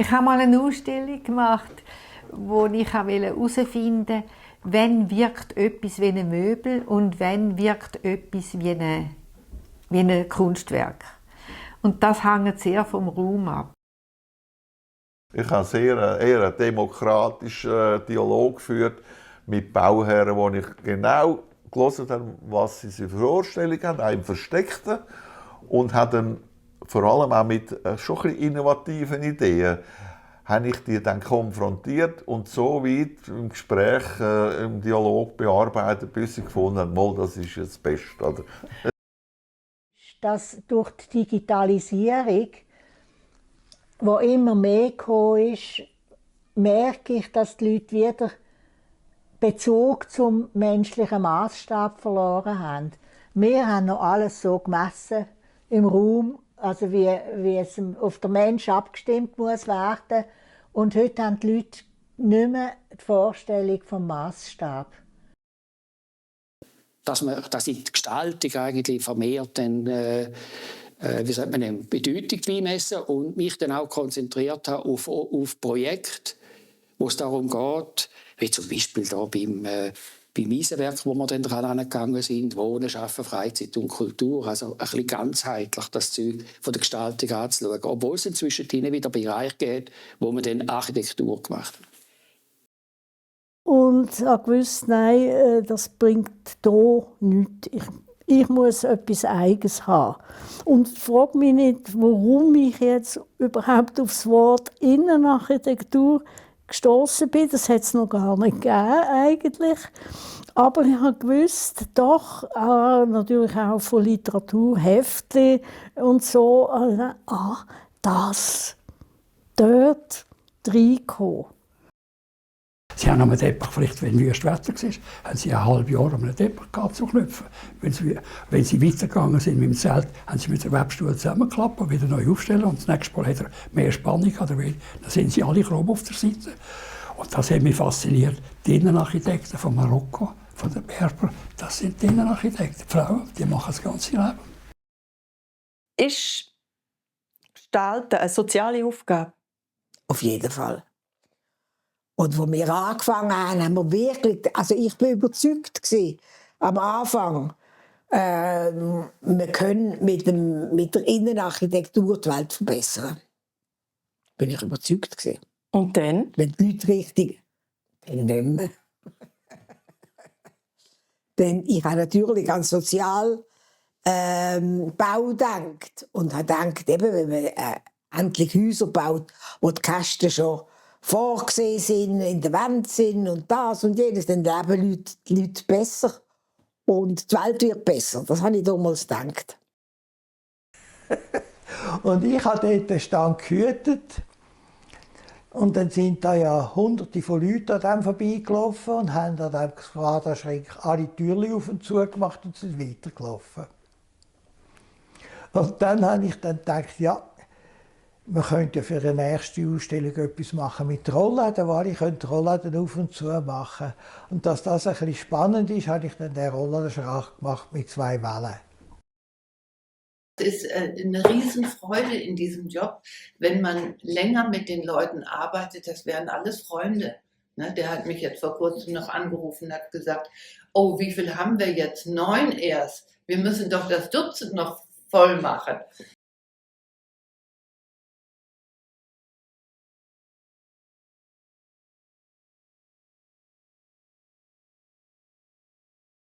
Ich habe mal eine Ausstellung gemacht, wo ich herausfinden wollte, wann wirkt etwas wie ein Möbel und wann wirkt etwas wie ein Kunstwerk. Und das hängt sehr vom Raum ab. Ich habe eher einen demokratischen Dialog geführt mit Bauherren, wo ich genau gelesen habe, was sie für Vorstellungen haben, auch im Versteckten. Und habe dann vor allem auch mit schon ein bisschen innovativen Ideen habe ich die dann konfrontiert und so weit im Gespräch, im Dialog bearbeitet, bis ich gefunden habe, mal, das ist jetzt das Beste. Oder? Dass durch die Digitalisierung, die immer mehr gekommen ist, merke ich, dass die Leute wieder Bezug zum menschlichen Maßstab verloren haben. Wir haben noch alles so gemessen im Raum, also wie es auf den Menschen abgestimmt muss werden. Und heute haben die Leute nicht mehr die Vorstellung vom Maßstab. Dass in die Gestaltung eigentlich vermehrt dann, Bedeutung beimessen und mich dann auch konzentriert habe auf Projekte, wo es darum geht, wie zum Beispiel da beim Eisenwerk, wo wir dann dran angegangen sind, Wohnen, Schaffen, Freizeit und Kultur, also ein bisschen ganzheitlich das Zeug von der Gestaltung anzuschauen, obwohl es inzwischen wieder Bereiche gibt, wo man dann Architektur gemacht hat. Und ich habe gewusst, nein, das bringt hier nichts. Ich muss etwas Eigenes haben. Und ich frage mich nicht, warum ich jetzt überhaupt auf das Wort Innenarchitektur gestoßen bin. Das hat es noch gar nicht gegeben, eigentlich. Aber ich habe gewusst, doch, natürlich auch von Literatur, Heftchen und so, das, dort reinkommen. Sie haben am Teppich, vielleicht wenn wüstes Wetter war, haben sie ein halbes Jahr am Teppich gehabt zu knüpfen. Wenn sie weitergegangen sind mit dem Zelt, haben sie mit der Webstuhl zusammengeklappt und wieder neu aufstellen. Und das nächste Mal hat er mehr Spannung oder dann sind sie alle grob auf der Seite. Und das hat mich fasziniert. Die Innenarchitekten von Marokko, von den Berber, das sind die Innenarchitekten. Die Frauen, die machen das ganze Leben. Ist Gestalten eine soziale Aufgabe? Auf jeden Fall. Und als wir angefangen haben, haben wir wirklich, also ich war überzeugt am Anfang, wir können mit der Innenarchitektur die Welt verbessern. Bin ich überzeugt gewesen. Und dann? Wenn die Leute richtig, dann nicht mehr. Denn ich habe natürlich an Sozialbau gedacht und habe gedacht, eben, wenn man endlich Häuser baut, wo die Kästen schon vorgesehen sind, in der Wand sind und das und jenes, dann leben die Leute besser und die Welt wird besser. Das habe ich damals gedacht. Und ich habe dort den Stand gehütet und dann sind da ja Hunderte von Leuten an dem vorbeigelaufen und haben an dem Quaderschrank alle Türen auf und zu gemacht und sind weitergelaufen. Und dann habe ich dann gedacht, ja, man könnte ja für eine nächste Ausstellung etwas machen mit Rollläden, weil ich könnte Rollläden auf und zu machen. Und dass das ein bisschen spannend ist, habe ich dann den Rollladenschrank gemacht mit 2 Wellen. Es ist eine Riesenfreude in diesem Job, wenn man länger mit den Leuten arbeitet. Das wären alles Freunde. Ne, der hat mich jetzt vor kurzem noch angerufen und hat gesagt, oh, wie viel haben wir jetzt? 9 erst. Wir müssen doch das Dutzend noch voll machen.